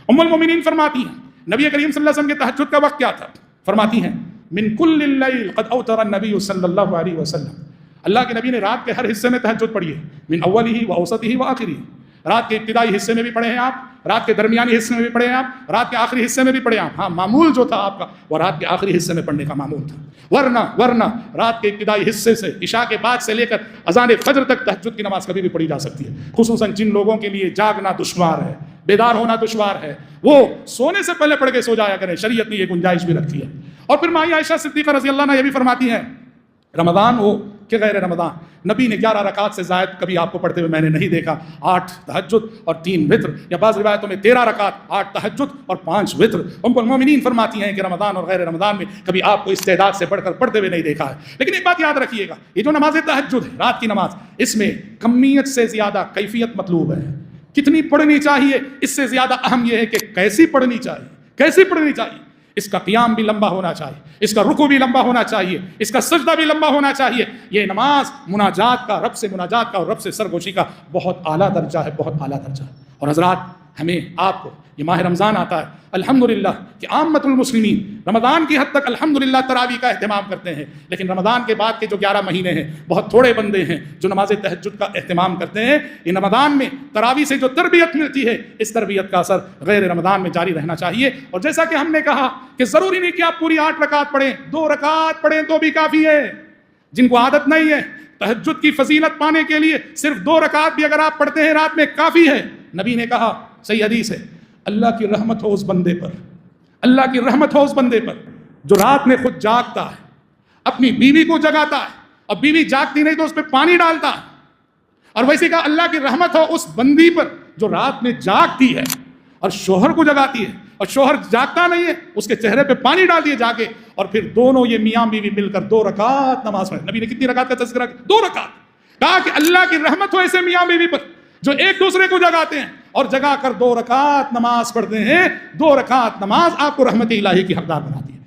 ام المومنین فرماتی ہیں نبی کریم صلی اللہ علیہ وسلم کے تہجد کا وقت کیا تھا؟ فرماتی ہیں من کل اللیل قد اوتر النبی صلی اللہ علیہ وسلم، اللہ کے نبی نے رات کے ہر حصے میں تہجد پڑھی ہے، من اولہ و اوسطہ و آخرہ، رات کے ابتدائی حصے میں بھی پڑھے ہیں آپ، رات کے درمیانی حصے میں بھی پڑھے ہیں آپ، رات کے آخری حصے میں بھی پڑھے ہیں آپ۔ ہاں معمول جو تھا آپ کا وہ رات کے آخری حصے میں پڑھنے کا معمول تھا، ورنہ رات کے ابتدائی حصے سے عشاء کے بعد سے لے کر اذان فجر تک تہجد کی نماز کبھی بھی پڑھی جا سکتی ہے، خصوصاً جن لوگوں کے لیے جاگنا دشوار ہے، بیدار ہونا دشوار ہے، وہ سونے سے پہلے پڑھ کے سو جایا کریں، شریعت نے یہ گنجائش بھی رکھی ہے۔ اور پھر ماں عائشہ صدیقہ رضی اللہ عنہا یہ بھی فرماتی ہیں رمضان ہو کہ غیر رمضان، نبی نے 11 رکعت سے زائد کبھی آپ کو پڑھتے ہوئے میں نے نہیں دیکھا، 8 تہجد اور 3 وتر، یا بعض روایتوں میں 13 رکعت، 8 تہجد اور 5 وتر۔ ام المومنین فرماتی ہیں کہ رمضان اور غیر رمضان میں کبھی آپ کو استعداد سے بڑھ کر پڑھتے ہوئے نہیں دیکھا ہے۔ لیکن ایک بات یاد رکھیے گا، یہ جو نماز تہجد ہے، رات کی نماز، اس میں کمیت سے زیادہ کیفیت مطلوب ہے۔ کتنی پڑھنی چاہیے اس سے زیادہ اہم یہ ہے کہ کیسی پڑھنی چاہیے، کیسی پڑھنی چاہیے۔ اس کا قیام بھی لمبا ہونا چاہیے، اس کا رکوع بھی لمبا ہونا چاہیے، اس کا سجدہ بھی لمبا ہونا چاہیے۔ یہ نماز مناجات کا، رب سے مناجات کا اور رب سے سرگوشی کا بہت اعلیٰ درجہ ہے، بہت اعلیٰ درجہ ہے۔ اور حضرات ہمیں آپ کو یہ ماہ رمضان آتا ہے، الحمدللہ کہ عامت المسلمین رمضان کی حد تک الحمدللہ تراویح کا اہتمام کرتے ہیں، لیکن رمضان کے بعد کے جو 11 مہینے ہیں بہت تھوڑے بندے ہیں جو نماز تہجد کا اہتمام کرتے ہیں۔ ان رمضان میں تراویح سے جو تربیت ملتی ہے، اس تربیت کا اثر غیر رمضان میں جاری رہنا چاہیے۔ اور جیسا کہ ہم نے کہا کہ ضروری نہیں کہ آپ پوری 8 رکعت پڑھیں، 2 رکعت پڑھیں تو بھی کافی ہے۔ جن کو عادت نہیں ہے تہجد کی فضیلت پانے کے لیے صرف 2 رکعت بھی اگر آپ پڑھتے ہیں رات میں کافی ہے۔ نبی نے کہا، صحیح حدیث ہے، اللہ کی رحمت ہو اس بندے پر، اللہ کی رحمت ہو اس بندے پر جو رات میں خود جاگتا ہے، اپنی بیوی کو جگاتا ہے، اور بیوی جاگتی نہیں تو اس پہ پانی ڈالتا ہے۔ اور ویسے کہا اللہ کی رحمت ہو اس بندی پر جو رات میں جاگتی ہے اور شوہر کو جگاتی ہے، اور شوہر جاگتا نہیں ہے اس کے چہرے پہ پانی ڈال دیے جا کے، اور پھر دونوں یہ میاں بیوی مل کر 2 رکعت نماز پڑھیں۔ نبی نے کتنی رکعت کا تذکرہ کیا؟ 2 رکعت۔ کہا کہ اللہ کی رحمت ہو ایسے میاں بیوی پر جو ایک دوسرے کو جگاتے ہیں اور جگا کر 2 رکعت نماز پڑھتے ہیں۔ 2 رکعت نماز آپ کو رحمت الہی کی حقدار بناتی ہے۔